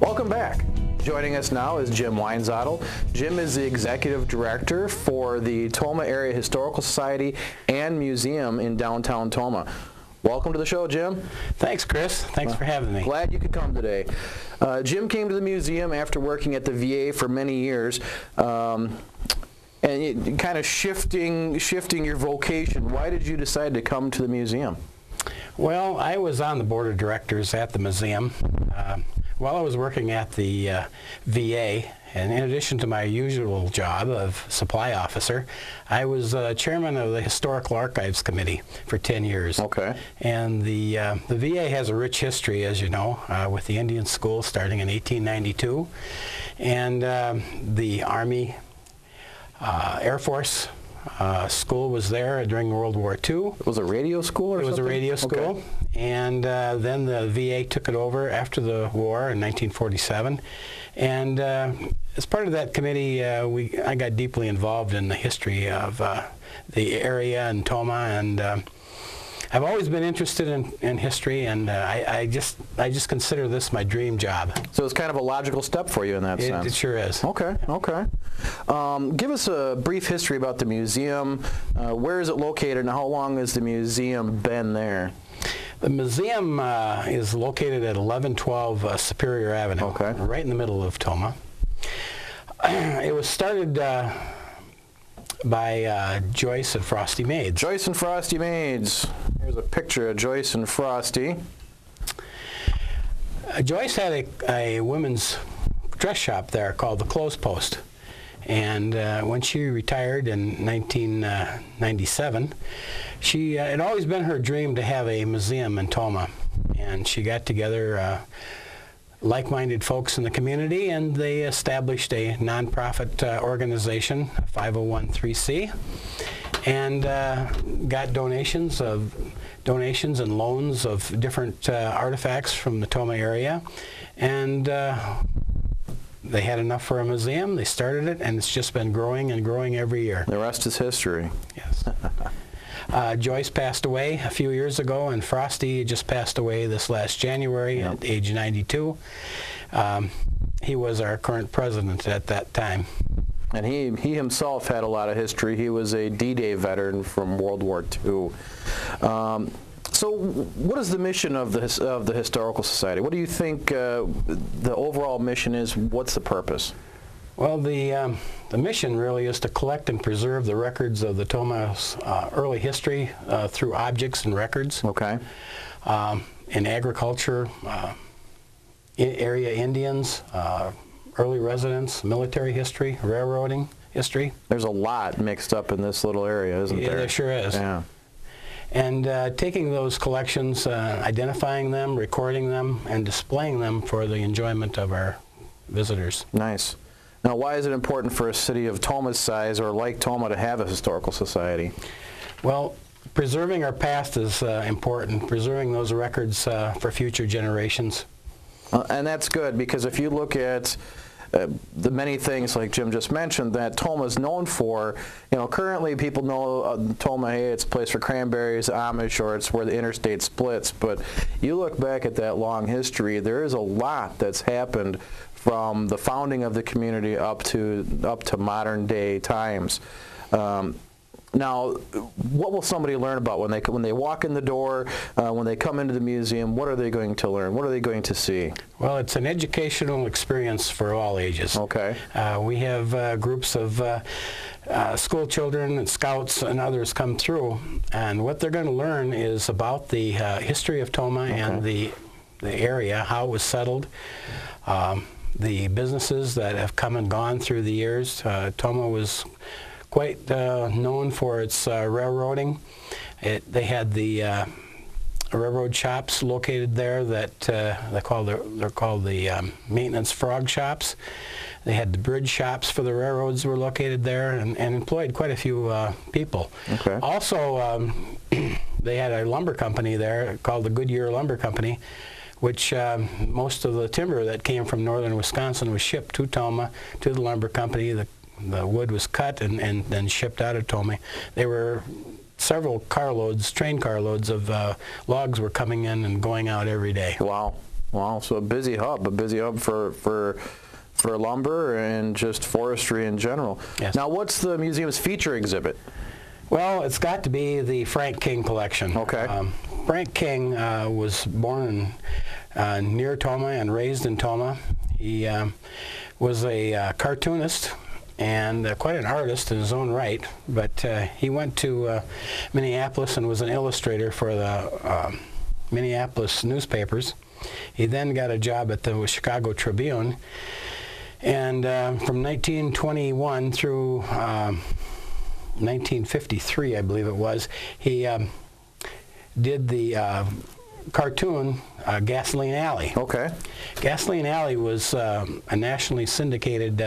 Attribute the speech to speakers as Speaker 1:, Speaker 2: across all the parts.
Speaker 1: Welcome back. Joining us now is Jim Weinzatl. Jim is the Executive Director for the Tomah Area Historical Society and Museum in downtown Tomah. Welcome to the show, Jim.
Speaker 2: Thanks, Chris. Thanks for having me.
Speaker 1: Glad you could come today. Jim came to the museum after working at the VA for many years, and kind of shifting your vocation. Why did you decide to come to the museum?
Speaker 2: Well, I was on the board of directors at the museum while I was working at the VA, and in addition to my usual job of supply officer, I was chairman of the Historical Archives Committee for 10 years.
Speaker 1: Okay.
Speaker 2: And the VA has a rich history, as you know, with the Indian School starting in 1892, and the Army Air Force school was there during World War II.
Speaker 1: It was a radio school or something?
Speaker 2: It was a radio school.
Speaker 1: Okay.
Speaker 2: And then the VA took it over after the war in 1947. And as part of that committee, I got deeply involved in the history of the area and Tomah, and I've always been interested in history, and I just consider this my dream job. So
Speaker 1: it's kind of a logical step for you in that sense.
Speaker 2: It sure is.
Speaker 1: Okay, okay. Give us a brief history about the museum. Where is it located, and how long has the museum been there?
Speaker 2: The museum is located at 1112 Superior Avenue,
Speaker 1: okay,
Speaker 2: right in the middle of Tomah. It was started by Joyce and Frosty Maids.
Speaker 1: Joyce and Frosty Maids. Here's a picture of Joyce and Frosty.
Speaker 2: Joyce had a women's dress shop there called the Clothes Post. And when she retired in 1997, it had always been her dream to have a museum in Tomah. And she got together like-minded folks in the community, and they established a nonprofit organization, 501(c), and got donations and loans of different artifacts from the Tomah area, and they had enough for a museum. They started it, and it's just been growing and growing every year.
Speaker 1: The rest is history.
Speaker 2: Yes. Joyce passed away a few years ago, and Frosty just passed away this last January at age 92. He was our current president at that time.
Speaker 1: And he himself had a lot of history. He was a D-Day veteran from World War II. So what is the mission of the Historical Society? What do you think the overall mission is? What's the purpose?
Speaker 2: Well, the mission really is to collect and preserve the records of the Tomah's early history through objects and records.
Speaker 1: Okay.
Speaker 2: In agriculture, area Indians, early residents, military history, railroading history.
Speaker 1: There's a lot mixed up in this little area, isn't there?
Speaker 2: Yeah, there sure is.
Speaker 1: Yeah.
Speaker 2: And taking those collections, identifying them, recording them, and displaying them for the enjoyment of our visitors.
Speaker 1: Nice. Now, why is it important for a city of Tomah's size or like Tomah to have a historical society? Well,
Speaker 2: preserving our past is important, preserving those records for future generations.
Speaker 1: And that's good, because if you look at the many things like Jim just mentioned that Tomah is known for, you know, currently people know Tomah, hey, it's a place for cranberries, Amish, or it's where the interstate splits. But you look back at that long history, there is a lot that's happened from the founding of the community up to modern day times. Now, what will somebody learn about when they walk in the door, when they come into the museum? What are they going to learn? What are they going to see?
Speaker 2: Well, it's an educational experience for all ages.
Speaker 1: Okay.
Speaker 2: We have groups of school children and scouts and others come through, and what they're going to learn is about the history of Tomah, okay, and the area, how it was settled, the businesses that have come and gone through the years. Tomah was quite known for its railroading. They had the railroad shops located there that they're called the maintenance frog shops. They had the bridge shops for the railroads were located there, and employed quite a few people.
Speaker 1: Okay.
Speaker 2: Also, they had a lumber company there called the Goodyear Lumber Company, which most of the timber that came from northern Wisconsin was shipped to Tomah, to the lumber company. The wood was cut and then shipped out of Tomah. They were several carloads, train carloads of logs were coming in and going out every day.
Speaker 1: Wow. Wow, so a busy hub for lumber and just forestry in general.
Speaker 2: Yes.
Speaker 1: Now, what's the museum's feature exhibit?
Speaker 2: Well, it's got to be the Frank King collection.
Speaker 1: Okay.
Speaker 2: Frank King was born near Tomah and raised in Tomah. He was a cartoonist and quite an artist in his own right, but he went to Minneapolis and was an illustrator for the Minneapolis newspapers. He then got a job at the Chicago Tribune, and from 1921 through 1953, I believe it was, he did the cartoon Gasoline Alley.
Speaker 1: Okay.
Speaker 2: Gasoline Alley was a nationally syndicated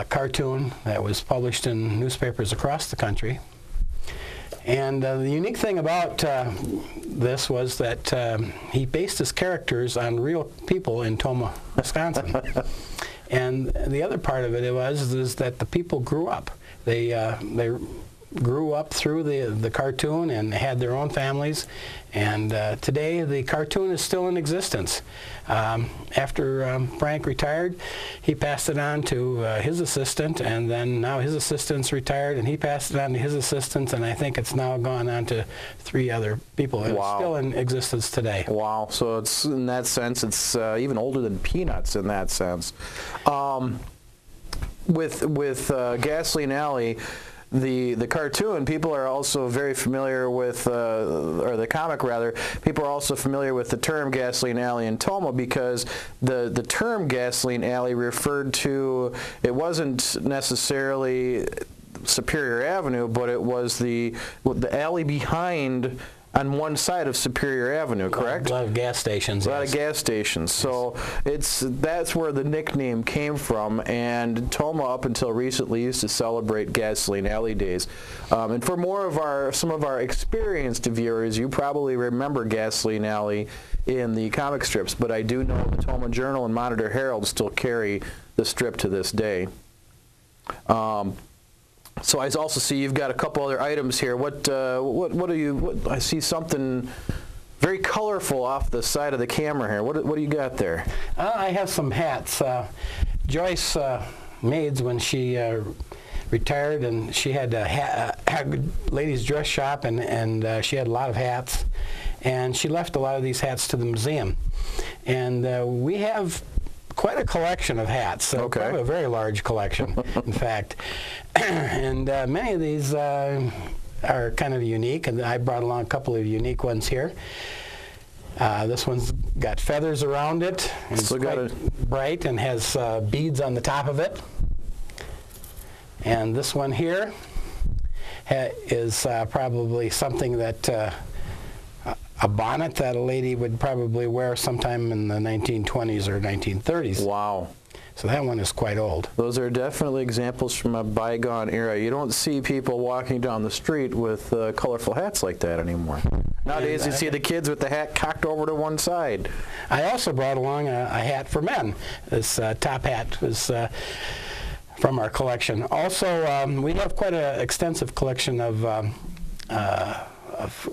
Speaker 2: cartoon that was published in newspapers across the country. And the unique thing about this was that he based his characters on real people in Tomah, Wisconsin. And the other part of it is that the people grew up. They grew up through the cartoon and had their own families. And today the cartoon is still in existence. After Frank retired, he passed it on to his assistant, and then now his assistant's retired, and he passed it on to his assistant, and I think it's now gone on to 3 other people. And
Speaker 1: wow.
Speaker 2: It's still in existence today.
Speaker 1: Wow. So it's, in that sense, it's even older than Peanuts in that sense. With Gasoline Alley, the cartoon, people are also very familiar with, or the comic rather, people are also familiar with the term Gasoline Alley in Tomah, because the term Gasoline Alley referred to, it wasn't necessarily Superior Avenue, but it was the alley behind on one side of Superior Avenue, correct?
Speaker 2: A lot of gas stations.
Speaker 1: A lot of gas stations. So that's where the nickname came from, and Tomah up until recently used to celebrate Gasoline Alley days. And for some of our experienced viewers, you probably remember Gasoline Alley in the comic strips, but I do know the Tomah Journal and Monitor Herald still carry the strip to this day. So I also see you've got a couple other items here. What are you? I see something very colorful off the side of the camera here. What do you got there?
Speaker 2: I have some hats. Joyce Maids, when she retired, and she had a ladies' dress shop, and she had a lot of hats, and she left a lot of these hats to the museum, and we have quite a collection of hats.
Speaker 1: Okay.
Speaker 2: Probably a very large collection, in fact. And many of these are kind of unique, and I brought along a couple of unique ones here. This one's got feathers around it, and it's quite bright and has beads on the top of it. And this one here is probably something that a bonnet that a lady would probably wear sometime in the 1920s or 1930s.
Speaker 1: Wow.
Speaker 2: So that one is quite old.
Speaker 1: Those are definitely examples from a bygone era. You don't see people walking down the street with colorful hats like that anymore. Nowadays you see the kids with the hat cocked over to one side.
Speaker 2: I also brought along a hat for men. This top hat was from our collection. Also, we have quite an extensive collection of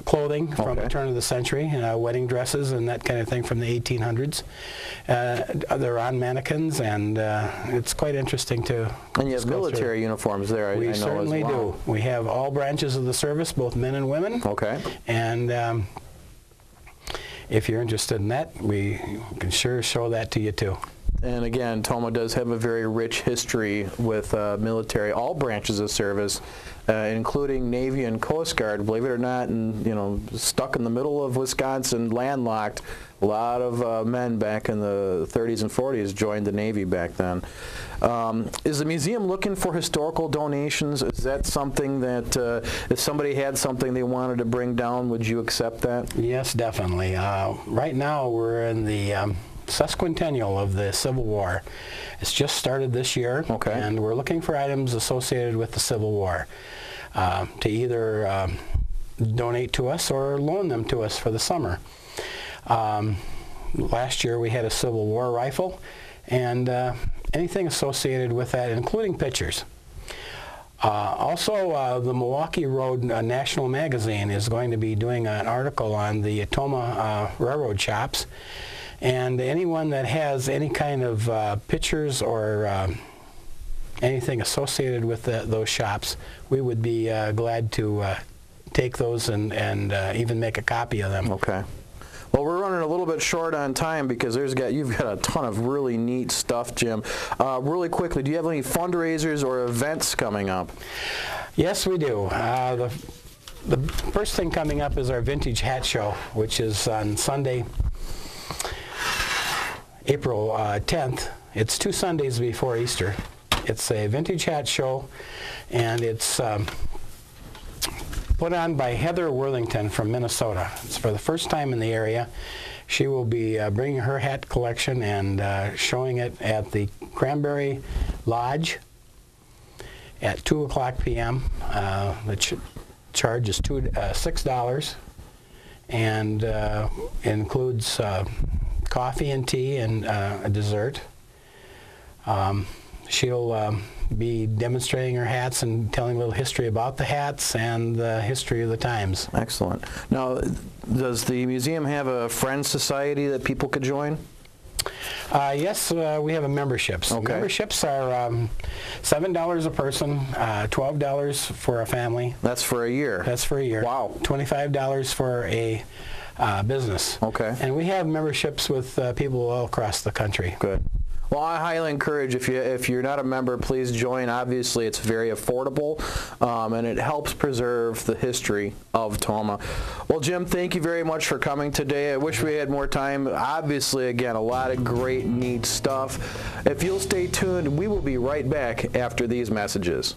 Speaker 2: clothing from the turn of the century, wedding dresses and that kind of thing from the 1800s. They're on mannequins, and it's quite interesting to. And
Speaker 1: you have military uniforms there, I know as well.
Speaker 2: We certainly do. We have all branches of the service, both men and women.
Speaker 1: Okay.
Speaker 2: And if you're interested in that, we can sure show that to you too.
Speaker 1: And again, Tomah does have a very rich history with military, all branches of service, including Navy and Coast Guard. Believe it or not, and stuck in the middle of Wisconsin, landlocked. A lot of men back in the 30s and 40s joined the Navy back then. Is the museum looking for historical donations? Is that something that if somebody had something they wanted to bring down, would you accept that?
Speaker 2: Yes, definitely. Right now we're in the sesquicentennial of the Civil War. It's just started this year, and we're looking for items associated with the Civil War to either donate to us or loan them to us for the summer. Last year we had a Civil War rifle, and anything associated with that, including pictures. Also, the Milwaukee Road National Magazine is going to be doing an article on the Tomah railroad shops. And anyone that has any kind of pictures or anything associated with those shops, we would be glad to take those and even make a copy of them.
Speaker 1: Okay. Well, we're running a little bit short on time because you've got a ton of really neat stuff, Jim. Really quickly, do you have any fundraisers or events coming up?
Speaker 2: Yes, we do. The first thing coming up is our Vintage Hat Show, which is on Sunday, April 10th. It's 2 Sundays before Easter. It's a vintage hat show, and it's put on by Heather Worthington from Minnesota. It's for the first time in the area. She will be bringing her hat collection and showing it at the Cranberry Lodge at 2 o'clock p.m. The charge is $6 and includes coffee and tea and a dessert. She'll be demonstrating her hats and telling a little history about the hats and the history of the times.
Speaker 1: Excellent. Now, does the museum have a Friends Society that people could join?
Speaker 2: Yes, we have a memberships.
Speaker 1: Okay.
Speaker 2: Memberships are $7 a person, $12 for a family.
Speaker 1: That's for a year?
Speaker 2: That's for a year.
Speaker 1: Wow.
Speaker 2: $25 for a business.
Speaker 1: Okay.
Speaker 2: And we have memberships with people all across the country.
Speaker 1: Good. Well, I highly encourage, if you're not a member, please join. Obviously, it's very affordable, and it helps preserve the history of Tomah. Well, Jim, thank you very much for coming today. I wish we had more time. Obviously, again, a lot of great, neat stuff. If you'll stay tuned, we will be right back after these messages.